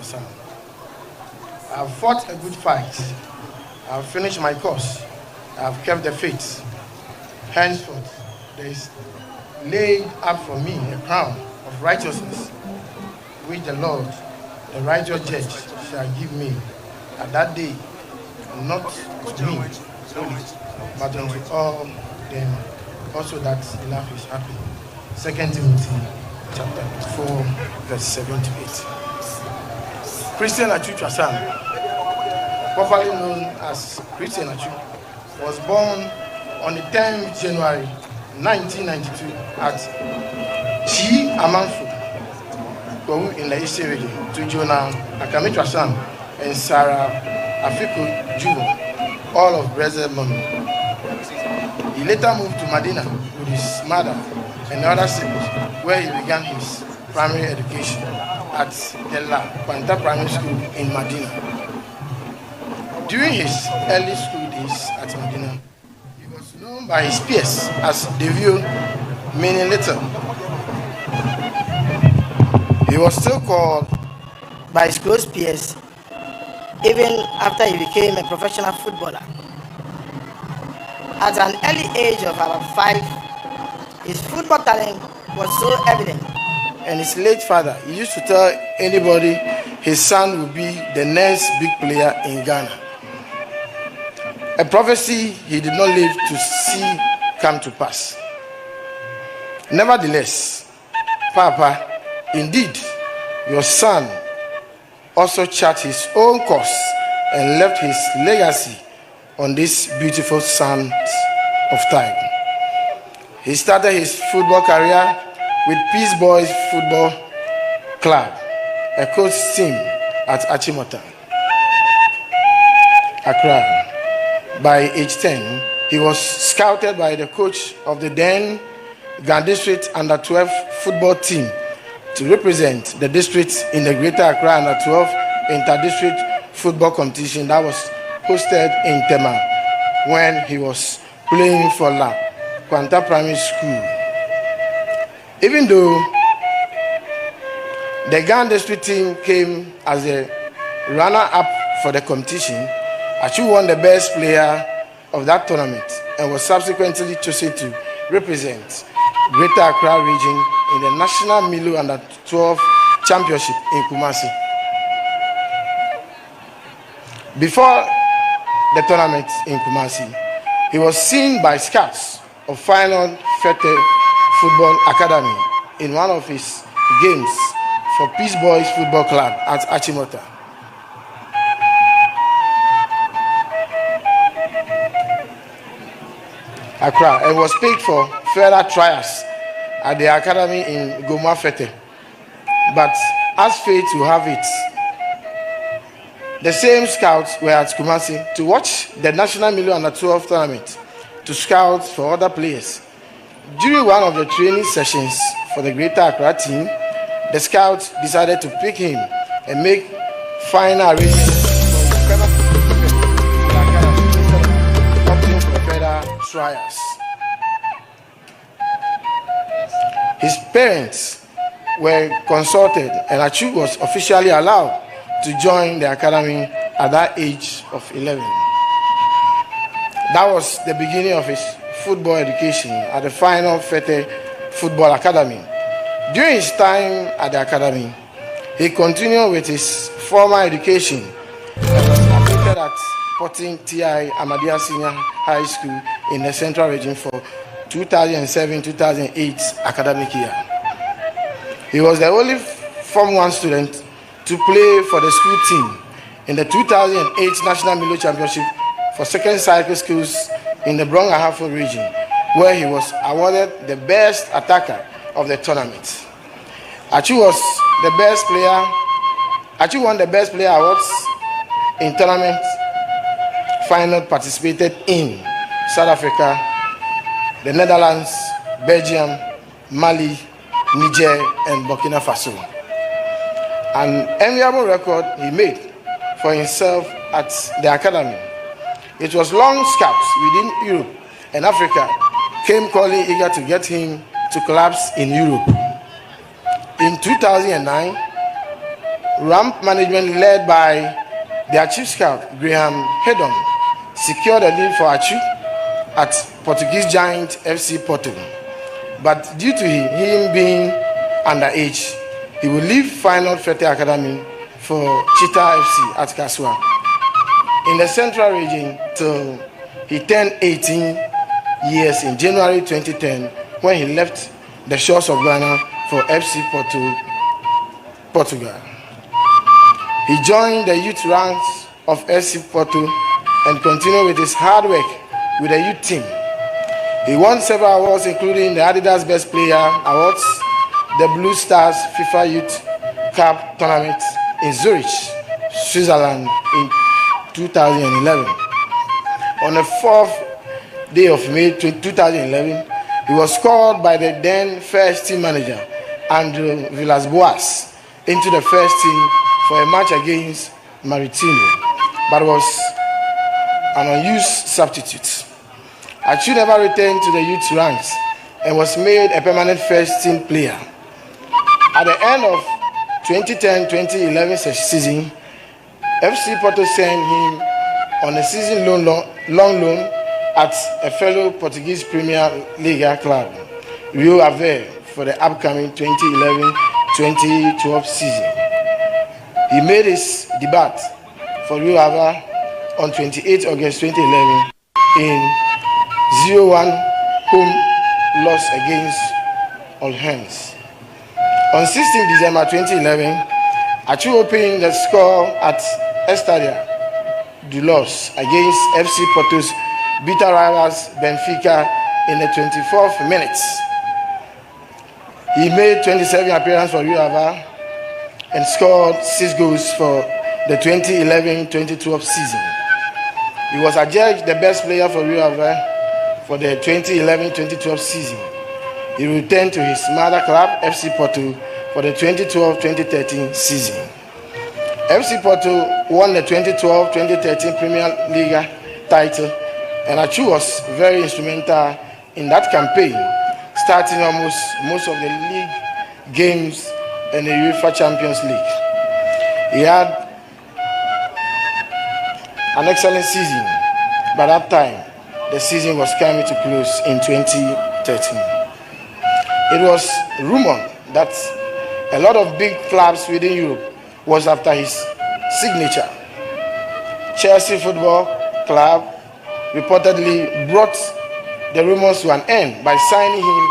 Atsa'S. I have fought a good fight. I have finished my course. I have kept the faith. Henceforth, there is laid up for me a crown of righteousness, which the Lord, the righteous judge, shall give me at that day, not to me only, but unto all them also that enough is happy. 2 Timothy chapter 4, verse 7 to 8. Christian Atsu'S, popularly known as Christian Atsu, was born on the 10th January 1992 at Chi Amanfo, Kowu in the Eastern region, to Jonah Akamitwasan and Sarah Afiko Jubo, all of Brazil Mummy. He later moved to Medina with his mother and other siblings, where he began his primary education at the La Quanta Primary School in Medina. During his early school days at Medina, he was known by his peers as Devio, meaning little. He was still called by his close peers even after he became a professional footballer. At an early age of about 5, his football talent was so evident, and his late father, he used to tell anybody his son would be the next big player in Ghana. A prophecy he did not live to see come to pass. Nevertheless, Papa, indeed, your son also charted his own course and left his legacy on this beautiful sand of time. He started his football career with Peace Boys Football Club, a coach team at Achimota, Accra. By age 10, he was scouted by the coach of the then Ghana District Under-12 football team to represent the district in the Greater Accra Under-12 Inter-District Football Competition that was hosted in Tema when he was playing for La Quanta Primary School. Even though the Ghana District team came as a runner-up for the competition, Atsu won the best player of that tournament and was subsequently chosen to represent Greater Accra region in the National Milo Under-12 Championship in Kumasi. Before the tournament in Kumasi, he was seen by scouts of Final Fete Football Academy in one of his games for Peace Boys Football Club at Achimota. Accra, and was picked for further trials at the academy in Goma Fete. But as fate will have it, the same scouts were at Kumasi to watch the National Milo Under-12 tournament to scout for other players. During one of the training sessions for the Greater Accra team, the scouts decided to pick him and make final arrangements for the opting for further trials. His parents were consulted, and Atsu was officially allowed to join the academy at that age of 11. That was the beginning of his football education at the Final Fete Football Academy. During his time at the academy, he continued with his formal education and was admitted at Porting T.I. Ahmadiyya Senior High School in the Central Region for 2007-2008 academic year. He was the only Form 1 student to play for the school team in the 2008 National Milo Championship for second cycle schools in the Brong Ahafo region, where he was awarded the best attacker of the tournament. Atsu won the best player awards in tournament final participated in South Africa, the Netherlands, Belgium, Mali, Niger, and Burkina Faso. An enviable record he made for himself at the academy. It was long scouts within Europe and Africa came calling eager to get him to clubs in Europe. In 2009, Ramp management, led by their chief scout, Graham Hedon, secured a lead for Atsu at Portuguese giant FC Porto. But due to him being underage, he will leave Final Fete Academy for Cheetah FC at Kaswa in the central region till he turned 18 years in January 2010, when he left the shores of Ghana for FC Porto, Portugal. He joined the youth ranks of FC Porto and continued with his hard work with the youth team. He won several awards, including the Adidas Best Player Awards, the Blue Stars FIFA Youth Cup Tournament in Zurich, Switzerland in 2011. On the 4th day of May 2011, he was called by the then first team manager, Andrew Villas-Boas, into the first team for a match against Maritimo, but was an unused substitute. Atsu never returned to the youth ranks and was made a permanent first team player. At the end of 2010-2011 season, FC Porto sent him on a season long loan at a fellow Portuguese Premier League club, Rio Ave, for the upcoming 2011-2012 season. He made his debut for Rio Ave on 28 August 2011 in 0-1 home loss against All Hands. On 16 December 2011, Atsu opened the score at Estadia do Luz against FC Porto's bitter rivals Benfica in the 24th minute. He made 27 appearances for Rio Ave and scored 6 goals for the 2011-2012 season. He was adjudged the best player for Rio Ave for the 2011-2012 season. He returned to his mother club, FC Porto, for the 2012-2013 season. FC Porto won the 2012-2013 Premier League title, and Atsu was very instrumental in that campaign, starting almost most of the league games in the UEFA Champions League. He had an excellent season. By that time, the season was coming to close in 2013. It was rumored that a lot of big clubs within Europe was after his signature. Chelsea Football Club reportedly brought the rumors to an end by signing him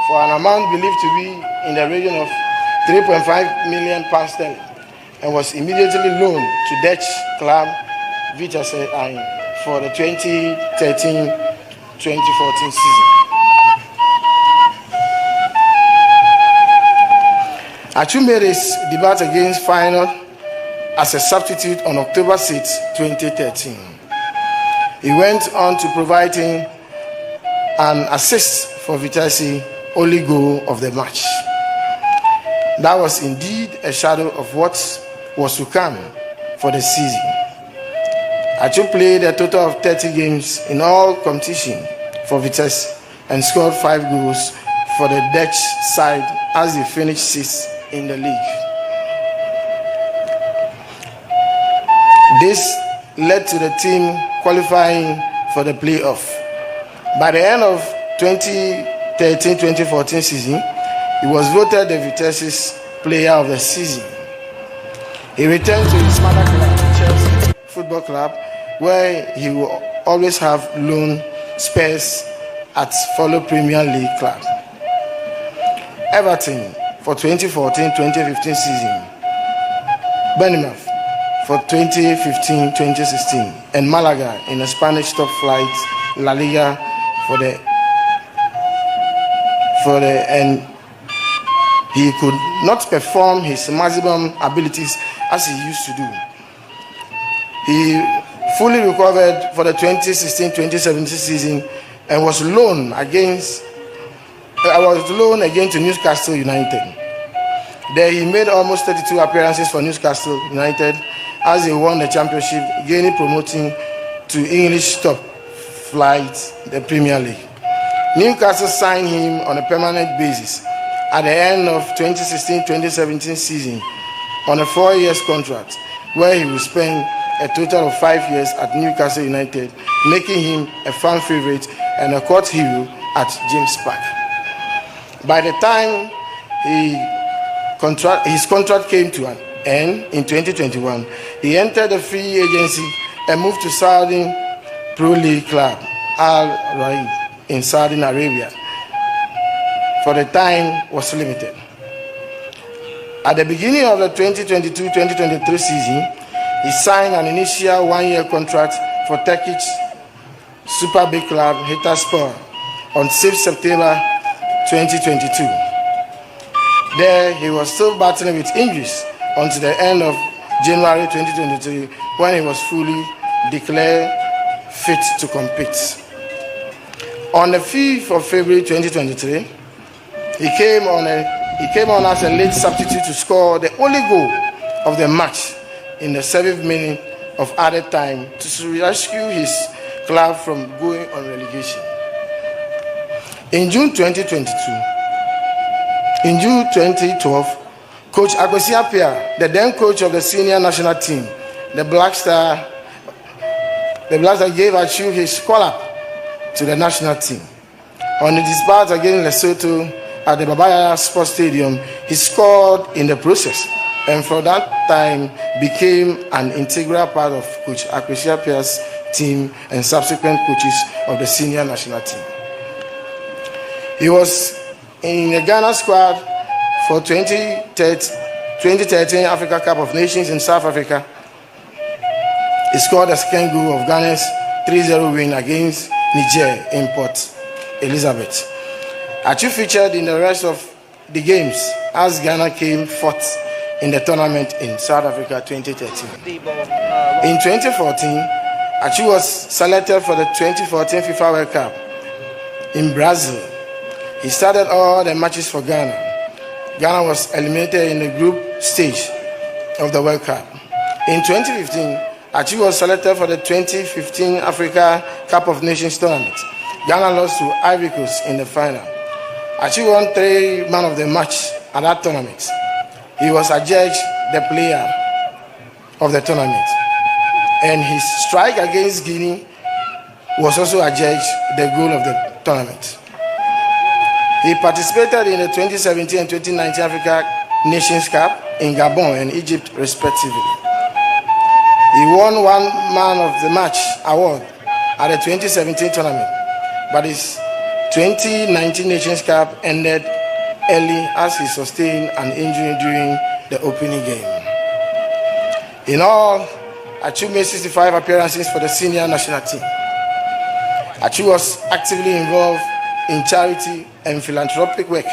for an amount believed to be in the region of £3.5 million and was immediately loaned to Dutch club Vitesse for the 2013-2014 season. Atsu made his debut against Final as a substitute on October 6, 2013. He went on to provide him an assist for Vitesse, only goal of the match. That was indeed a shadow of what was to come for the season. Atsu played a total of 30 games in all competition for Vitesse and scored 5 goals for the Dutch side as they finished 6th in the league. This led to the team qualifying for the playoff. By the end of 2013-2014 season, he was voted the Vitesse's player of the season. He returned to his mother club, Chelsea Football Club, where he will always have loan spares at fellow Premier League club. Everton for 2014-2015 season, Bournemouth for 2015-2016, and Malaga in the Spanish top flight La Liga and he could not perform his maximum abilities as he used to do. He fully recovered for the 2016-2017 season and was loaned again to Newcastle United. There he made almost 32 appearances for Newcastle United as they won the championship, gaining promoting to English top flight, the Premier League. Newcastle signed him on a permanent basis at the end of 2016-2017 season on a 4-year contract, where he will spend a total of 5 years at Newcastle United, making him a fan favorite and a court hero at James Park. By the time his contract came to an end in 2021, he entered the free agency and moved to Saudi Pro League club Al Raid in Saudi Arabia. For the time was limited. At the beginning of the 2022-2023 season, he signed an initial 1-year contract for Turkish Super Big club Xposed on 6th September 2022. There, he was still battling with injuries until the end of January 2023, when he was fully declared fit to compete. On the 5th of February 2023, he came on as a late substitute to score the only goal of the match in the 7th minute of added time to rescue his club from going on relegation. In June 2012, Coach Atsu'S, the then coach of the senior national team, the Black Star gave Atsu his call-up to the national team. On his dispatch against Lesotho at the Babaya Sports Stadium, he scored in the process, and from that time became an integral part of Coach Atsu'S team and subsequent coaches of the senior national team. He was in the Ghana squad for 2013 Africa Cup of Nations in South Africa. He scored a second goal of Ghana's 3-0 win against Niger in Port Elizabeth. Atsu featured in the rest of the games as Ghana came fourth in the tournament in South Africa 2013. In 2014, Atsu was selected for the 2014 FIFA World Cup in Brazil. He started all the matches for Ghana. Ghana was eliminated in the group stage of the World Cup. In 2015, Atsu was selected for the 2015 Africa Cup of Nations tournament. Ghana lost to Ivory Coast in the final. Atsu won 3 man of the match at that tournament. He was adjudged the player of the tournament, and his strike against Guinea was also adjudged the goal of the tournament. He participated in the 2017 and 2019 Africa Nations Cup in Gabon and Egypt respectively. He won 1 man of the match award at the 2017 tournament, but his 2019 Nations Cup ended early as he sustained an injury during the opening game. In all, Atsu made 65 appearances for the senior national team. Atsu was actively involved in charity and philanthropic work.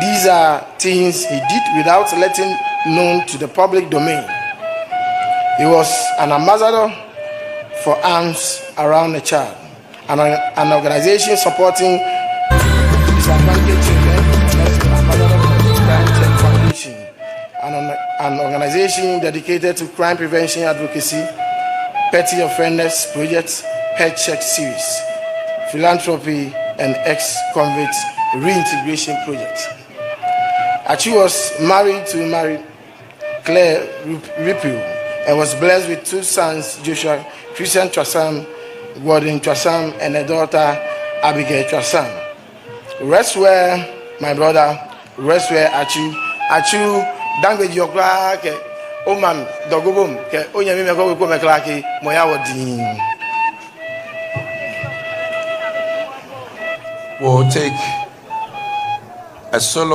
These are things he did without letting known to the public domain. He was an ambassador for Arms Around the Child, an organization supporting disadvantaged children, and also ambassador for the Crime Check Foundation, an organization dedicated to crime prevention advocacy, petty offenders projects, head check series, philanthropy, and ex-convict reintegration project. Atsu was married to Claire Ripu and was blessed with 2 sons, Joshua Christian Twasam, Gordon Twasam, and a daughter, Abigail Twasam. Rest where, my brother, rest where Atsu. Atsu, dangwe jokla ke oman dogobom ke onyami meko ko mekla ke moya wodin. We'll take a solo